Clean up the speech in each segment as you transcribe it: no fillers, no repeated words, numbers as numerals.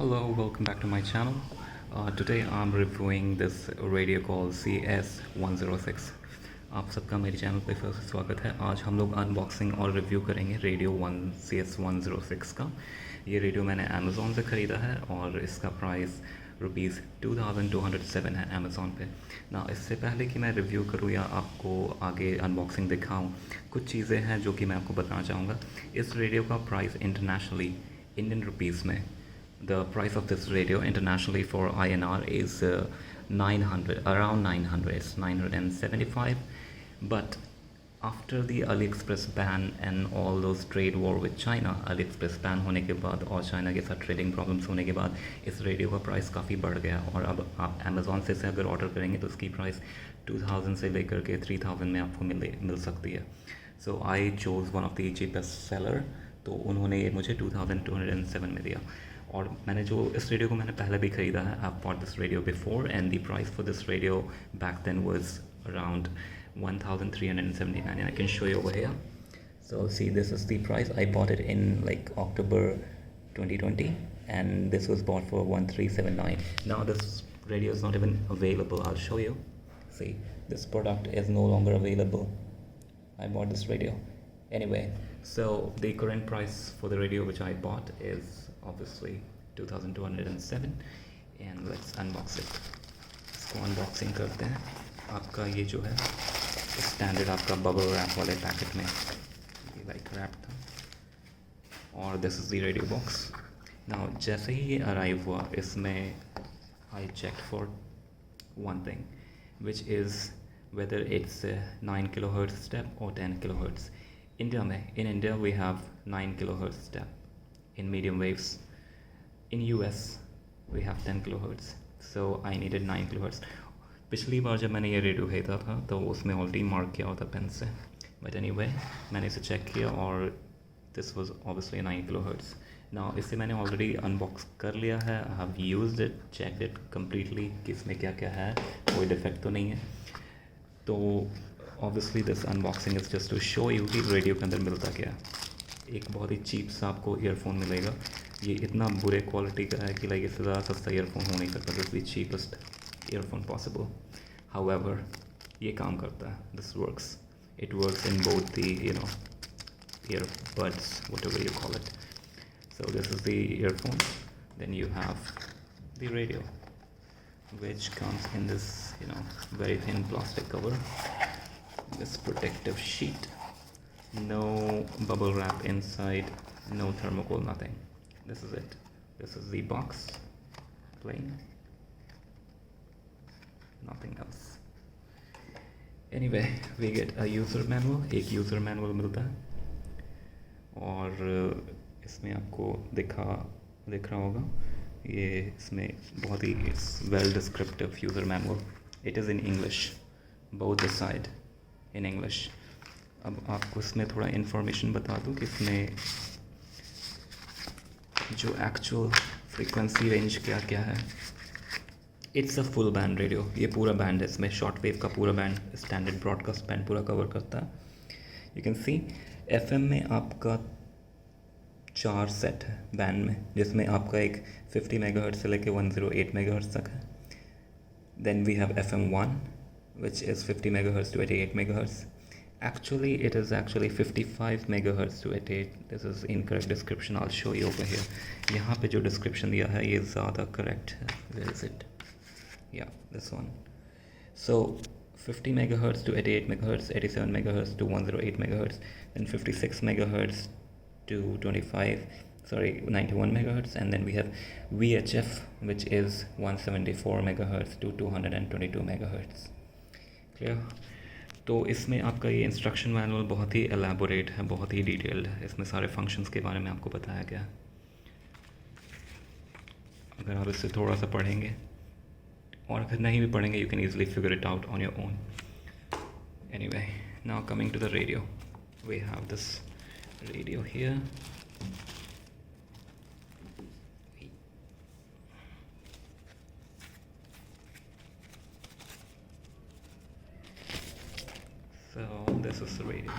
Hello, welcome back to my channel. Today I'm reviewing this radio called CS106. आप सबका मेरे channel पे फिर से स्वागत है। आज हम लोग अनबॉक्सिंग और रिव्यू करेंगे रेडियो वन CS106 का। ये रेडियो मैंने अमेज़ॉन से ख़रीदा है और इसका प्राइस ₹2207 है अमेज़ॉन पे ना। इससे पहले कि मैं रिव्यू करूँ या आपको आगे अनबॉक्सिंग दिखाऊँ, कुछ चीज़ें हैं जो कि मैं आपको बताना चाहूँगा। इस रेडियो का प्राइस इंटरनेशनली इंडियन रुपीज़ में the price of this radio internationally for INR is 900, around 900, it's 975. But after the AliExpress ban and all those trade war with China, AliExpress ban होने के बाद और चाइना के साथ trading problems होने के बाद इस रेडियो का प्राइस काफ़ी बढ़ गया और अब आप अमेज़ॉन से अगर ऑर्डर करेंगे तो उसकी प्राइस 2000 से लेकर के 3000 में आपको मिल सकती है। So I chose one of the cheapest seller, तो उन्होंने ये मुझे 2207 में दिया। और मैंने जो इस रेडियो को मैंने पहले भी ख़रीदा है। I bought this radio before and the price for this radio back then was around 1379 and I can show you over here. So see, this is the price. I bought it in like October 2020 and this was bought for 1379. Now this radio is not even available. I'll show you. See, this product is no longer available. I bought this radio. Anyway, so the current price for the radio which I bought is obviously 2207 and let's unbox it. इसको unboxing करते हैं। आपका ये जो है standard आपका bubble wrap वाले packet में ये लाइक रैप था और this is the radio box. Now जैसे ही ये अराइव हुआ इसमें I check for one thing which is whether it's 9 kilohertz step or 10 kilohertz. India में in India we have 9 kilohertz step in medium waves. In US we have 10 kilohertz. So I needed 9 kilohertz. पिछली बार जब मैंने ये radio खरीदा था तो उसमें already mark किया होता पेन से, बट एनीवे मैंने इसे चेक किया और this was obviously 9 kilohertz. Now इसे मैंने ऑलरेडी अनबॉक्स कर लिया है। I have used it, checked it completely कि इसमें क्या क्या है, कोई डिफेक्ट तो नहीं है। तो obviously this unboxing is just to show you कि रेडियो के अंदर मिलता क्या है। एक बहुत ही चीप सा आपको ईयरफोन मिलेगा। ये इतना बुरे क्वालिटी का है कि लाइक इससे ज़्यादा सस्ता ईयरफोन हो नहीं सकता। This the cheapest earphone possible. However ये काम करता है, this works, it works in both the earbuds, whatever you call it. So this is the earphone. Then you have the radio, which comes in this very thin plastic cover, this protective sheet, no bubble wrap inside, no thermocol, nothing. This is it. This is the box, plain, nothing else. Anyway, we get a user manual. एक user manual मिलता है और इसमें आपको दिख रहा होगा, ये इसमें बहुत ही well descriptive user manual. It is in English, both the side in English. अब आपको इसमें थोड़ा इन्फॉर्मेशन बता दूँ कि इसमें जो एक्चुअल फ्रीक्वेंसी रेंज क्या क्या है। It's a full band radio, ये पूरा बैंड है, इसमें शॉर्ट वेव का पूरा बैंड, स्टैंडर्ड ब्रॉडकास्ट बैंड पूरा कवर करता है। यू कैन सी FM में आपका 4 सेट है बैंड में, जिसमें आपका एक 50 मेगाहर्ट्ज़ से लेके 108 मेगाहर्ट्ज़ तक है। Then we have FM1 which is 50 megahertz to 88 megahertz. Actually it is actually 55 megahertz to 88. This is incorrect description. I'll show you over here. यहाँ पे जो description दिया है ये ज़्यादा correct है. Where is it? Yeah, this one. So 50 megahertz to 88 megahertz, 87 megahertz to 108 megahertz, then 56 megahertz to 91 megahertz, and then we have VHF which is 174 megahertz to 222 megahertz. Clear? तो इसमें आपका ये इंस्ट्रक्शन मैनुअल बहुत ही elaborate है, बहुत ही detailed है। इसमें सारे फंक्शंस के बारे में आपको बताया गया है। अगर आप इससे थोड़ा सा पढ़ेंगे और अगर नहीं भी पढ़ेंगे, you can easily figure it out on your own. Anyway, now coming to the radio, we have this radio here. So this is the radio.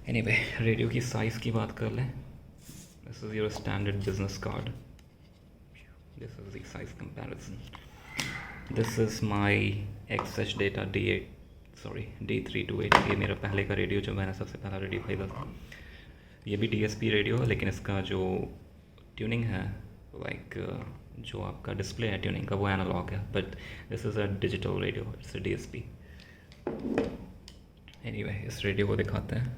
Anyway, radio की साइज़ की बात कर लें। This is your standard business card. This is the size comparison. This is my XH data D328. ये मेरा पहले का radio जो मैंने सबसे पहला रेडियो खरीदा था. ये भी DSP रेडियो है, लेकिन इसका जो ट्यूनिंग है लाइक जो आपका डिस्प्ले है ट्यूनिंग का वो एनालॉग है, but this is a digital radio, it's a DSP. Anyway इस रेडियो को दिखाते हैं.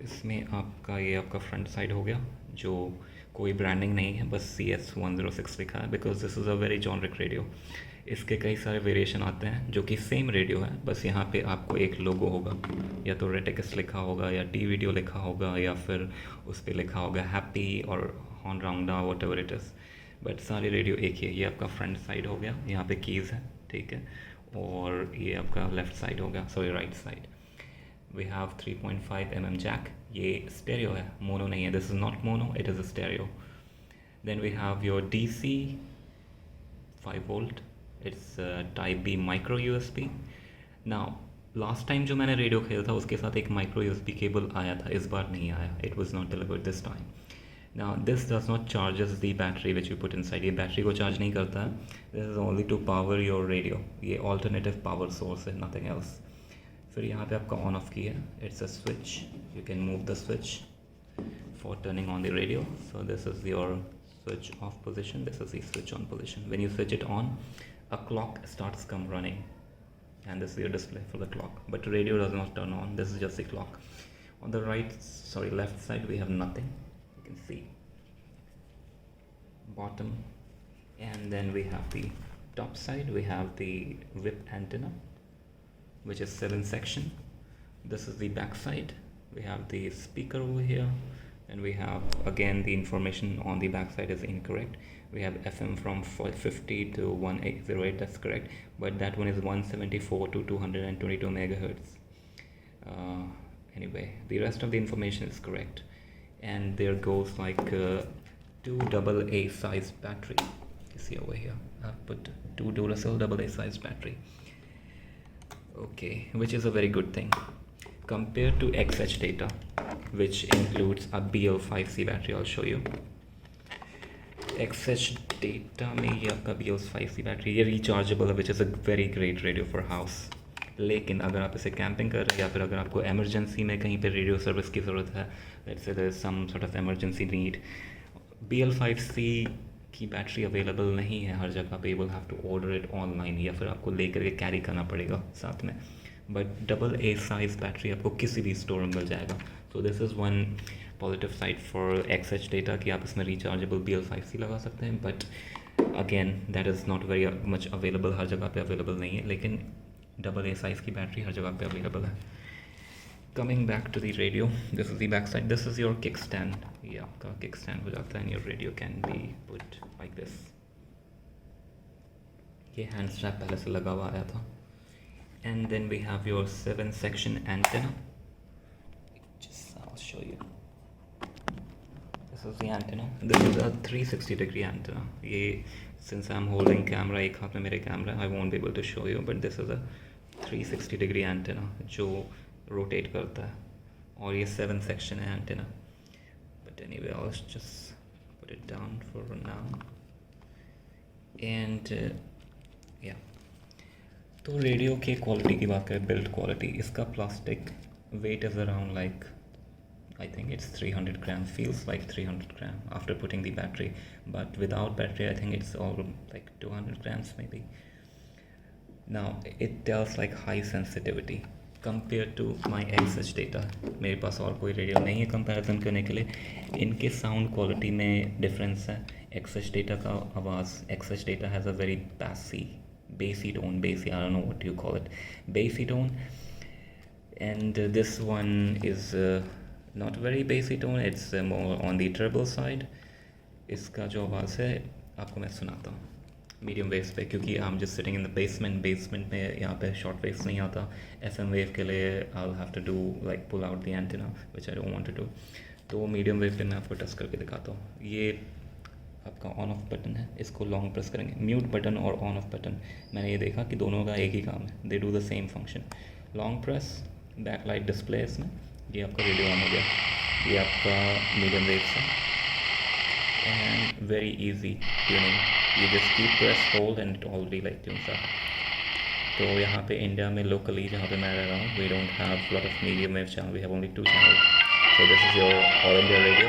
इसमें आपका ये आपका फ्रंट साइड हो गया, जो कोई ब्रांडिंग नहीं है, बस CS106 लिखा है, because this is a very generic radio. इसके कई सारे वेरिएशन आते हैं जो कि सेम रेडियो है, बस यहाँ पे आपको एक लोगो होगा, या तो रेटेक्स लिखा होगा या Tvidio लिखा होगा, या फिर उस पर लिखा होगा हैप्पी और हॉर्न राउंडा whatever it is, but सारे रेडियो एक ही है. ये आपका फ्रंट साइड हो गया, यहाँ पे कीज़ है, ठीक है, और ये आपका लेफ्ट साइड हो गया, sorry right side. We have 3.5 mm jack. ये stereo है, mono नहीं है. This is not mono, it is a stereo. Then we have your DC 5 volt. It's type B micro USB. Now last time जो मैंने radio खरीदा था उसके साथ एक micro USB केबल आया था, इस बार नहीं आया. It was not delivered this time. Now this does not charges the battery which you put inside. ये बैटरी को चार्ज नहीं करता है. This is only to power your radio. ये alternative power source है, nothing else. फिर यहाँ पे आपका ऑन ऑफ की है, it's a switch, you can move the switch for turning on the radio. So this is your switch off position, this is the switch on position. When you switch it on, a clock starts come running and this is your display for the clock, but radio does not turn on, this is just the clock. On the left side we have nothing, you can see bottom, and then we have the top side, we have the whip antenna which is 7 section. This is the back side, we have the speaker over here, and we have again the information on the back side is incorrect. We have FM from 50 to 1808, that's correct, but that one is 174 to 222 megahertz. Anyway, the rest of the information is correct, and there goes like 2 AA sized battery. You see over here I've put 2 Duracell AA sized battery. Okay, which is a very good thing compared to XH data, which includes a BL5C battery. I'll show you. XH data में ये आपका BL5C battery, ये rechargeable है, which is a very great radio for house. लेकिन अगर आप इसे camping कर रहे हैं या फिर अगर आपको एमरजेंसी में कहीं पे रेडियो सर्विस की ज़रूरत है, let's say there is some sort of emergency need, BL5C की बैटरी अवेलेबल नहीं है हर जगह पे. You will have to order it online, या फिर आपको लेकर के कैरी करना पड़ेगा साथ में. बट AA साइज बैटरी आपको किसी भी स्टोर में मिल जाएगा. So this is one positive side for XH data कि आप इसमें रिचार्जेबल BL5C लगा सकते हैं, but again that is not very much available, हर जगह पे अवेलेबल नहीं है, लेकिन AA साइज़ की बैटरी हर जगह पे अवेलेबल है. Coming back to the radio, this is the back side, this is your kickstand. ये आपका kickstand हो जाता है, and your radio can be put like this. ये hand strap पहले से लगा हुआ आया था. And then we have your 7 section antenna. I'll show you. This is the antenna. This is a 360-degree antenna. ये since I'm holding camera, एक हाथ में मेरे camera, I won't be able to show you, but this is a 360-degree antenna जो rotate करता है, और ये 7 सेक्शन है antenna. But anyway I just put it down for now. And या तो रेडियो की क्वालिटी की बात करें, बिल्ड क्वालिटी, इसका plastic weight is around like I think it's 300 gram, feels like 300 gram after putting the battery, but without battery I think it's all like 200 grams maybe. Now it tells like high sensitivity compare to my XH data. मेरे पास और कोई radio नहीं है comparison करने के लिए. इनके साउंड क्वालिटी में डिफरेंस है. XH डेटा का आवाज़, XH data has a very bassy tone, bassy, I don't know what you call it, bassy tone, and this one is not very bassy tone, it's more on the treble side. इसका जो आवाज़ है आपको मैं सुनाता हूँ medium waves पे, क्योंकि I am just sitting in the basement में यहाँ पे शॉर्ट वेव्स नहीं आता. FM वेव के लिए I will have to do like pull out the antenna which I don't want to do. तो मीडियम वेव पे मैं आपको टच करके दिखाता हूँ. ये आपका ऑन ऑफ बटन है, इसको लॉन्ग प्रेस करेंगे. म्यूट बटन और ऑन ऑफ बटन, मैंने ये देखा कि दोनों का एक ही काम है, they do the same function. Long press, back light display इसमें, ये आपका रेडियो ऑन हो गया. ये आपका मीडियम वेव्स है. and very easy tuning. You just keep press hold and it already like tunes up. तो यहाँ पे इंडिया में लोकली जहाँ पे मैं रह रहा हूँ, we don't have lot of medium wave channel, we have only 2 channels. So this is your all India radio.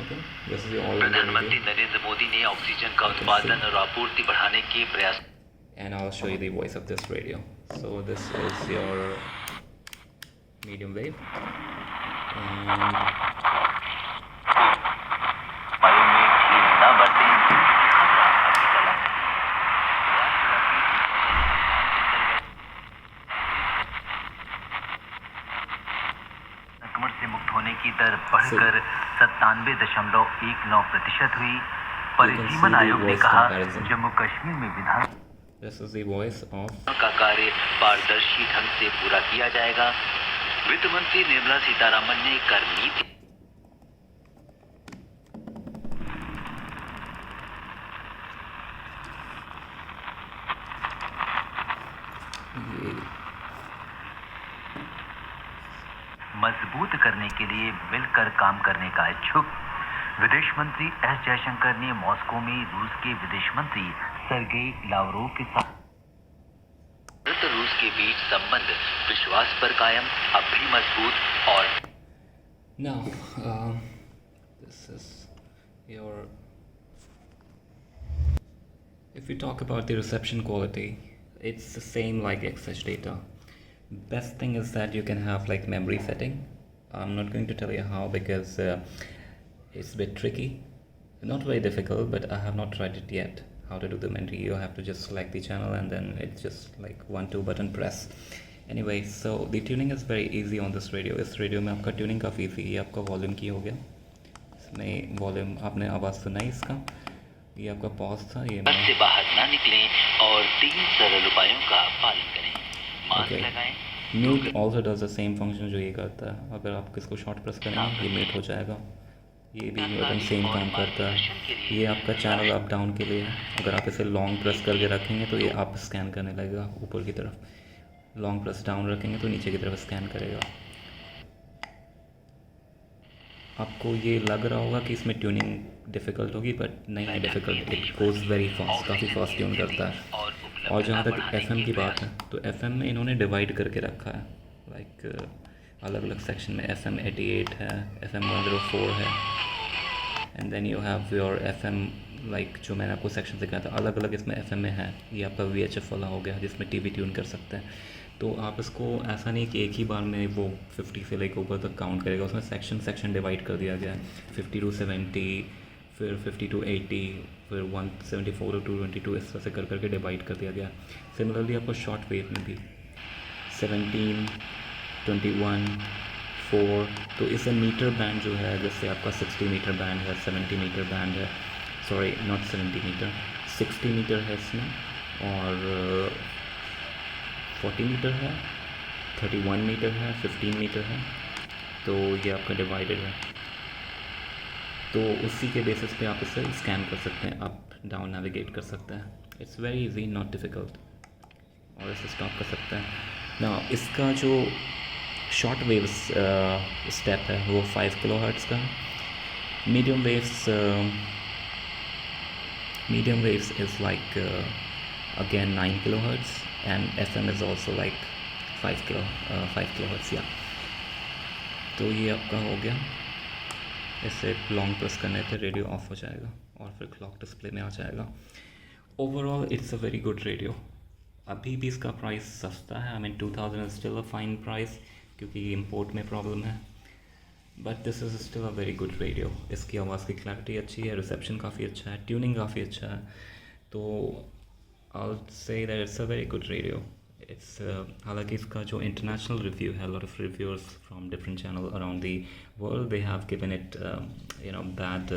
Okay, this is your all India radio. प्रधानमंत्री नरेंद्र मोदी ने ऑक्सीजन का उत्पादन और आपूर्ति बढ़ाने के प्रयास. And I'll show you the voice of this radio. So this is your medium wave. And की दर बढ़कर 97.19% हुई. परिसीमन आयोग ने कहा जम्मू कश्मीर में विधान This is the voice of का कार्य पारदर्शी ढंग से पूरा किया जाएगा. वित्त मंत्री निर्मला सीतारामन ने कर नीति मजबूत करने के लिए मिलकर काम करने का इच्छुक. विदेश मंत्री एस जयशंकर ने मॉस्को में रूस के विदेश मंत्री सर्गेई लावरोव के साथ रूस के बीच संबंध विश्वास पर कायम, अब भी मजबूत और. Now, this is your. If we talk about the reception quality, it's the same like XH data. Best thing is that you can have like memory setting. I'm not going to tell you how because it's a bit tricky. Not very difficult, but I have not tried it yet. How to do the memory? You have to just select the channel and then it's just like 1-2 button press. Anyway, so the tuning is very easy on this radio. इस radio में आपका tuning काफ़ी easy. ये आपका volume की हो गया. इसमें वॉल्यूम आपने आवाज़ सुनाई इसका. ये आपका पॉज था. ये से बाहर ना निकलें और 3 सरल उपायों का पालन करें. मास्क लगाएं. Mute also does the same function जो ये करता है. अगर आप किसको शॉर्ट प्रेस करेंगे ये म्यूट हो जाएगा. ये भी एकदम सेम काम करता है. ये आपका चैनल अप डाउन के लिए है. अगर आप इसे लॉन्ग प्रेस करके रखेंगे तो ये अप स्कैन करने लगेगा ऊपर की तरफ. लॉन्ग प्रेस डाउन रखेंगे तो नीचे की तरफ स्कैन करेगा. आपको ये लग रहा होगा कि इसमें ट्यूनिंग डिफ़िकल्ट होगी, बट नहीं है difficult. It goes very fast, काफ़ी फास्ट ट्यून करता है. और जहाँ तक FM की बात है तो FM में इन्होंने डिवाइड करके रखा है. लाइक अलग अलग सेक्शन में FM 88 है, FM 104 है, and then you have your FM like जो मैंने आपको सेक्शन से कहा था अलग अलग इसमें FM में है. ये आपका VHF वाला हो गया जिसमें TV ट्यून कर सकते हैं. तो आप इसको ऐसा नहीं कि एक ही बार में वो 50 से लेकर ऊपर तक काउंट करेगा. उसमें सेक्शन डिवाइड कर दिया गया है. 50 to 70, फिर 50 to 80, फिर 174 to 222 इस तरह से कर करके डिवाइड कर दिया गया. सिमिलरली आपको शॉर्ट वेव में भी 17, 21, 4. तो इसे मीटर बैंड जो है जैसे आपका 60 मीटर बैंड है, 70 मीटर बैंड है, सॉरी नॉट 70 मीटर, 60 मीटर है इसमें, और 40 मीटर है, 31 मीटर है, 15 मीटर है. तो ये आपका डिवाइडेड है. तो उसी के बेसिस पे आप इसे स्कैन कर सकते हैं, अप डाउन नेविगेट कर सकते हैं. It's very easy, not difficult. और इसे स्टॉप कर सकते हैं ना. इसका जो शॉर्ट वेव्स स्टेप है वो 5 किलोहर्ट्ज़ का है. Medium waves is like again 9 kilohertz, and FM is also like 5 kilohertz या. तो ये आपका हो गया. इसे लॉन्ग प्रेस करने पे रेडियो ऑफ हो जाएगा और फिर क्लॉक डिस्प्ले में आ जाएगा. Overall it's a very good radio. अभी भी इसका प्राइस सस्ता है. I mean 2000 is still a fine price क्योंकि इंपोर्ट में प्रॉब्लम है, but this is still a very good radio. इसकी आवाज़ की क्लैरिटी अच्छी है, रिसेप्शन काफ़ी अच्छा है, ट्यूनिंग काफ़ी अच्छा है. तो I would say that it's a very good radio. It's हालांकि इसका जो इंटरनेशनल रिव्यू है, lot of reviewers from different channel around the world, they have given it bad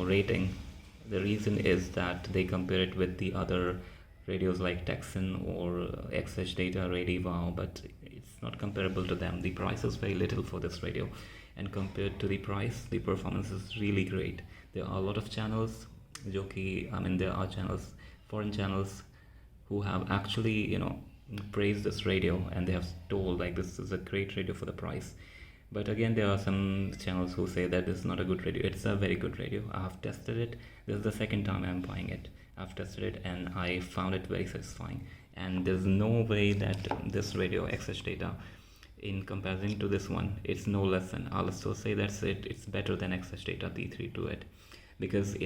rating. The reason is that they compare it with the other radios like Texan or XH Data, Radivow, but it's not comparable to them. The price is very little for this radio, and compared to the price, the performance is really great. There are a lot of channels, there are channels, foreign channels, who have actually praised this radio, and they have told like this is a great radio for the price. But again, there are some channels who say that this is not a good radio. It's a very good radio. I have tested it. This is the second time I'm buying it. I've tested it and I found it very satisfying. And there's no way that this radio XH data, in comparison to this one, it's no less than. I'll also say that's it. It's better than XH data T3 to it. Because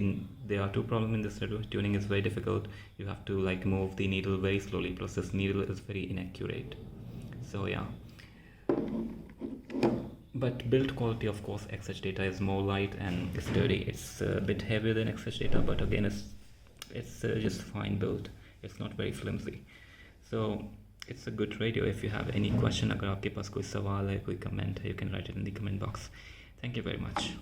there are two problems in this radio. Tuning is very difficult. You have to like move the needle very slowly. Plus this needle is very inaccurate. So yeah. But build quality, of course, XH data is more light and sturdy. It's a bit heavier than XH data, but again, it's just fine built. It's not very flimsy. So it's a good radio. If you have any question, अगर आपके पास कोई सवाल है, कोई comment है, you can write it in the comment box. Thank you very much.